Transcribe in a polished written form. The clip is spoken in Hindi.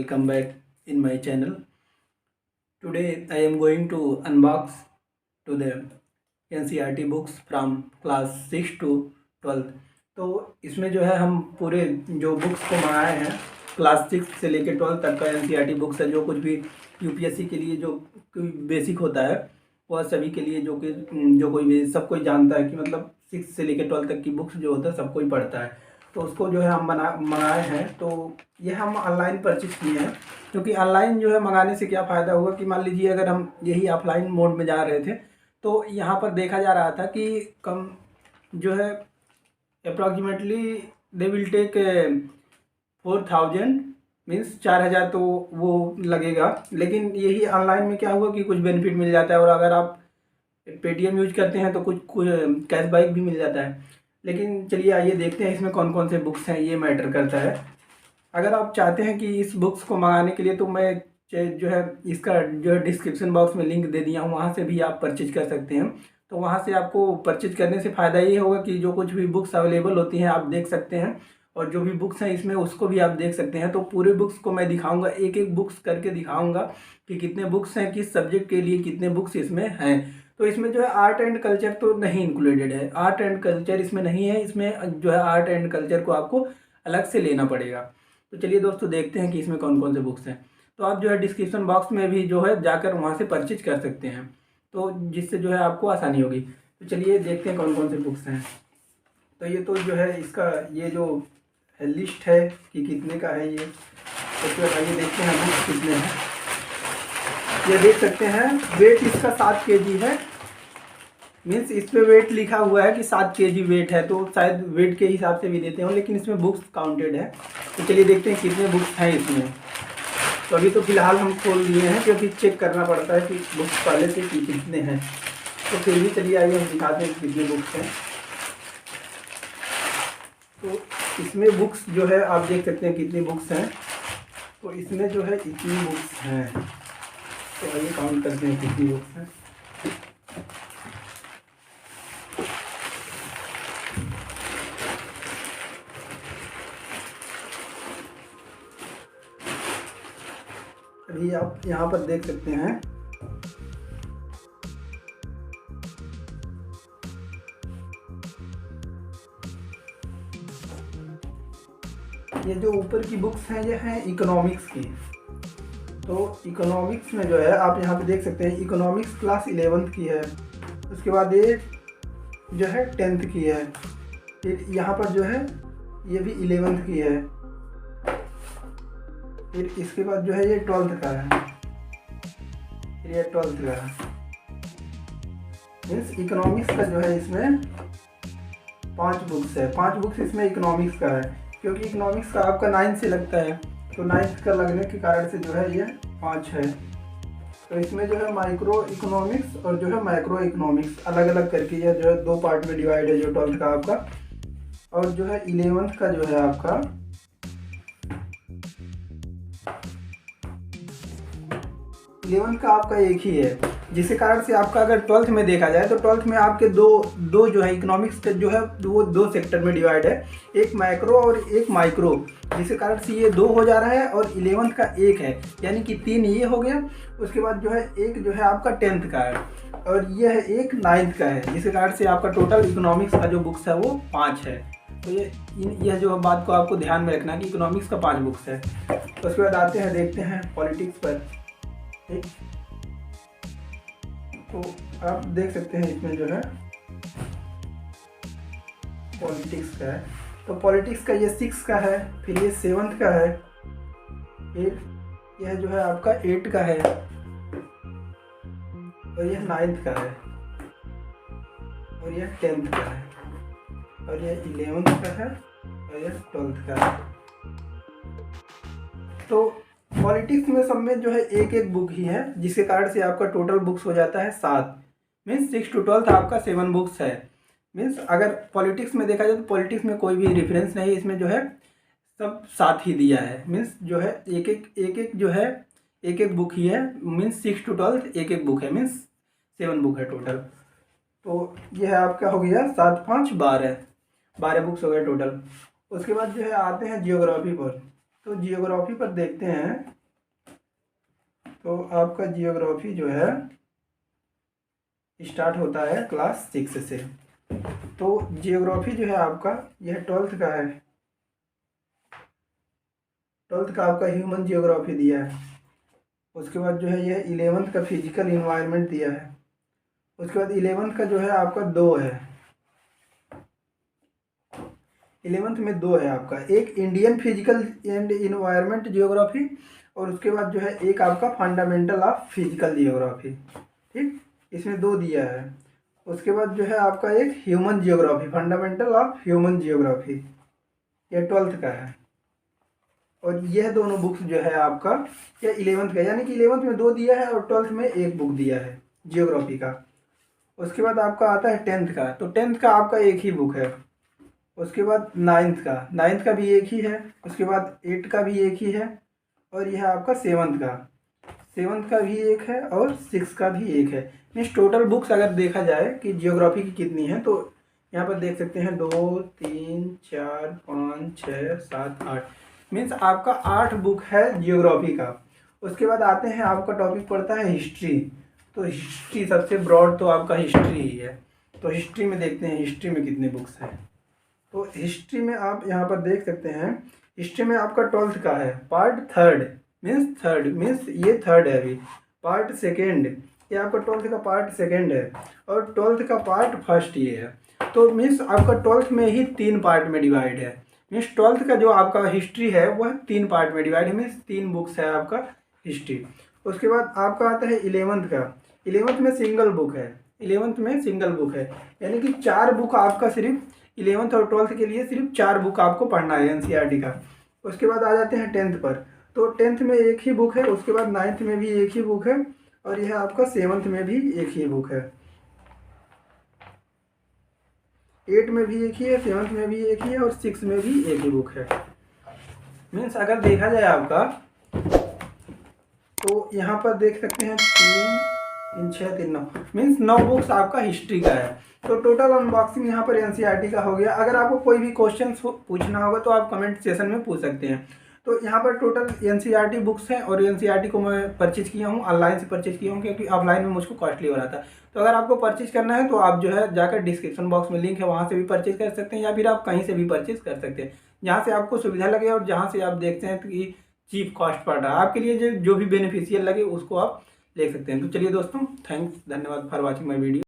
welcome back in my channel. Today I am going to unbox to the NCERT books from class 6 to 12. तो इसमें जो है हम पूरे जो बुक्स को मंगाए हैं क्लास 6 से लेकर 12 तक का NCERT बुक्स है। जो कुछ भी यूपीएससी के लिए जो बेसिक होता है वह सभी के लिए जो कोई भी सब कोई जानता है कि मतलब 6 से लेकर 12 तक की बुक्स जो होता है सब कोई पढ़ता है। तो उसको जो है हम मंगाए हैं। तो ये हम ऑनलाइन परचेज किए हैं, क्योंकि ऑनलाइन जो है मंगाने से क्या फ़ायदा हुआ कि मान लीजिए अगर हम यही ऑफलाइन मोड में जा रहे थे तो यहाँ पर देखा जा रहा था कि कम जो है approximately they will take 4000 means 4000 तो वो लगेगा। लेकिन यही ऑनलाइन में क्या हुआ कि कुछ बेनिफिट मिल जाता है, और अगर आप पेटीएम यूज करते हैं तो कुछ कैशबैक भी मिल जाता है। लेकिन चलिए आइए देखते हैं इसमें कौन कौन से बुक्स हैं, ये मैटर करता है। अगर आप चाहते हैं कि इस बुक्स को मंगाने के लिए तो मैं जो है इसका जो है डिस्क्रिप्शन बॉक्स में लिंक दे दिया हूँ, वहाँ से भी आप परचेज कर सकते हैं। तो वहाँ से आपको परचेज करने से फ़ायदा ये होगा कि जो कुछ भी बुक्स अवेलेबल होती हैं आप देख सकते हैं, और जो भी बुक्स हैं इसमें उसको भी आप देख सकते हैं। तो पूरे बुक्स को मैं दिखाऊंगा, एक एक बुक्स करके दिखाऊंगा कि कितने बुक्स हैं, किस सब्जेक्ट के लिए कितने बुक्स इसमें हैं। तो इसमें जो है आर्ट एंड कल्चर तो नहीं इंक्लूडेड है, आर्ट एंड कल्चर इसमें नहीं है। इसमें जो है आर्ट एंड कल्चर को आपको अलग से लेना पड़ेगा। तो चलिए दोस्तों देखते हैं कि इसमें कौन कौन से बुक्स हैं। तो आप जो है डिस्क्रिप्शन बॉक्स में भी जो है जाकर वहाँ से परचेज कर सकते हैं, तो जिससे जो है आपको आसानी होगी। तो चलिए देखते हैं कौन कौन से बुक्स हैं। तो ये तो जो है इसका ये जो लिस्ट है कि कितने का है ये। तो फिर आइए देखते हैं बुक्स कितने हैं। ये देख सकते हैं वेट इसका 7 kg है, मीन्स इस पे वेट लिखा हुआ है कि 7 kg वेट है, तो शायद वेट के हिसाब से भी देते हो, लेकिन इसमें बुक्स काउंटेड है। तो चलिए देखते हैं कितने बुक्स हैं इसमें। तो अभी तो फिलहाल हम खोल दिए हैं, क्योंकि चेक करना पड़ता है कि बुक्स पहले से कितने हैं। तो फिर भी चलिए आइए हम दिखाते हैं कितने बुक्स हैं। तो इसमें बुक्स जो है आप देख सकते हैं कितनी बुक्स हैं। तो इसमें जो है इतनी बुक्स हैं। तो आइए काउंट करते हैं कितनी बुक्स हैं। अभी आप यहाँ पर देख सकते हैं ये जो ऊपर की बुक्स हैं ये हैं इकोनॉमिक्स की। तो इकोनॉमिक्स में जो है आप यहाँ पे देख सकते हैं इकोनॉमिक्स क्लास 11th की है। उसके बाद ये जो है 10th की है। फिर यहाँ पर जो है ये भी 11th की है। फिर इसके बाद जो है ये 12th का है। फिर ये 12th का है। मीन्स इकोनॉमिक्स का जो है इसमें 5 बुक्स है। 5 बुक्स इसमें इकोनॉमिक्स का है, क्योंकि इकोनॉमिक्स का आपका 9 से लगता है, तो 9th का लगने के कारण से जो है ये 5 है। तो इसमें जो है माइक्रो इकोनॉमिक्स और जो है मैक्रो इकोनॉमिक्स अलग अलग करके ये जो है 2 पार्ट में डिवाइड है, जो 12th का आपका। और जो है 11th का जो है आपका 11th का आपका एक ही है, जिसके कारण से आपका अगर 12th में देखा जाए तो 12th में आपके दो जो है इकोनॉमिक्स का जो है वो 2 सेक्टर में डिवाइड है, एक मैक्रो और एक माइक्रो, जिसके कारण से ये 2 हो जा रहा है। और 11th का 1 है, यानी कि 3 ये हो गया। उसके बाद जो है एक जो है आपका 10th का है, और ये है एक 9th का है, जिसके कारण से आपका टोटल इकोनॉमिक्स का जो बुक्स है वो 5 है। तो यह जो बात को आपको ध्यान में रखना कि इकोनॉमिक्स का 5 बुक्स है। तो उसके बाद आते हैं देखते हैं पॉलिटिक्स पर। ठीक, तो आप देख सकते हैं इसमें जो है पॉलिटिक्स का है। तो पॉलिटिक्स का ये 6 का है, फिर ये 7th का है, फिर यह जो है आपका 8 का है, और यह 9th का है, और यह 10th का है, और यह 11th का है, और यह 12th का है। तो पॉलिटिक्स में सब में जो है एक एक बुक ही है, जिसके कारण से आपका टोटल बुक्स हो जाता है 7। मीन्स 6 to 12 आपका 7 बुक्स है। मीन्स अगर पॉलिटिक्स में देखा जाए तो पॉलिटिक्स में कोई भी रेफरेंस नहीं है, इसमें जो है सब 7 ही दिया है। मीन्स जो है एक एक जो है एक एक बुक ही है। मीन्स 6 to 12 एक एक बुक है, मीन्स 7 बुक है टोटल। तो यह है आपका हो गया 7 5 12 बुक्स हो गए टोटल। उसके बाद जो है आते हैं जियोग्राफी पर। तो जियोग्राफी पर देखते हैं। तो आपका जियोग्राफी जो है स्टार्ट होता है क्लास 6 से। तो जियोग्राफी जो है आपका यह 12th का है। 12th का आपका ह्यूमन जियोग्राफी दिया है। उसके बाद जो है यह 11th का फिजिकल इन्वायरमेंट दिया है। उसके बाद 11th का जो है आपका 2 है। 11th में 2 है आपका, एक Indian physical and environment geography और उसके बाद जो है एक आपका फंडामेंटल ऑफ फिजिकल जियोग्राफी। ठीक, इसमें 2 दिया है। उसके बाद जो है आपका एक human geography, fundamental of human geography, ये 12th का है। और यह दोनों बुक्स जो है आपका ये 11th का, यानी कि 11th में 2 दिया है और 12th में एक बुक दिया है जियोग्राफी का। उसके बाद आपका आता है 10th का। तो 10th का आपका एक ही बुक है। उसके बाद 9th का भी एक ही है। उसके बाद 8 का भी एक ही है। और यह आपका 7th का भी एक है और 6 का भी एक है। मीन्स टोटल बुक्स अगर देखा जाए कि जियोग्राफी की कितनी है, तो यहाँ पर देख सकते हैं 2 3 4 5 6 7 8, मीन्स आपका 8 बुक है जियोग्राफी का। उसके बाद आते हैं, आपका टॉपिक पड़ता है हिस्ट्री। तो हिस्ट्री सबसे ब्रॉड तो आपका हिस्ट्री ही है। तो हिस्ट्री में देखते हैं हिस्ट्री में कितने बुक्स हैं। तो हिस्ट्री में आप यहाँ पर देख सकते हैं, हिस्ट्री में आपका 12th का है पार्ट थर्ड, मीन्स ये थर्ड है। अभी पार्ट सेकेंड, ये आपका 12th का पार्ट सेकेंड है और 12th का पार्ट फर्स्ट ये है। तो मीन्स आपका 12th में ही 3 पार्ट में डिवाइड है। मीन्स 12th का जो आपका हिस्ट्री है वह 3 पार्ट में डिवाइड है, मीन्स 3 बुक्स है आपका हिस्ट्री। उसके बाद आपका आता है 11th का। 11th में सिंगल बुक है। 11th में सिंगल बुक है, यानी कि 4 बुक आपका सिर्फ 11th और 12th के लिए सिर्फ 4 बुक आपको पढ़ना है एनसीईआरटी का। उसके बाद आ जाते हैं 10th पर। तो 10th में एक ही बुक है। उसके बाद 9th में भी एक ही बुक है और यह आपका 7th में भी एक ही बुक है। 8 में भी एक ही है, 7th में भी एक ही है और 6 में भी एक ही बुक है। मीन्स अगर देखा जाए आपका, तो यहाँ पर देख सकते हैं 3 6 3 9, मीन्स 9 बुक्स आपका हिस्ट्री का है। तो टोटल अनबॉक्सिंग यहाँ पर एनसीईआरटी का हो गया। अगर आपको कोई भी क्वेश्चन पूछना होगा तो आप कमेंट सेशन में पूछ सकते हैं। तो यहाँ पर टोटल एनसीईआरटी बुक्स हैं और एनसीईआरटी को मैं परचेज किया हूँ, ऑनलाइन से परचेज किया हूँ क्योंकि ऑफलाइन में मुझको कॉस्टली हो रहा था। तो अगर आपको परचेज करना है तो आप जो है जाकर डिस्क्रिप्शन बॉक्स में लिंक है, वहाँ से भी परचेज कर सकते हैं या फिर आप कहीं से भी परचेज कर सकते हैं, जहाँ से आपको सुविधा लगे और जहाँ से आप देखते हैं कि चीप कॉस्ट पड़ रहा है आपके लिए, जो भी बेनिफिशियल लगे उसको आप ले सकते हैं। तो चलिए दोस्तों, थैंक्स, धन्यवाद फॉर वॉचिंग माई वीडियो।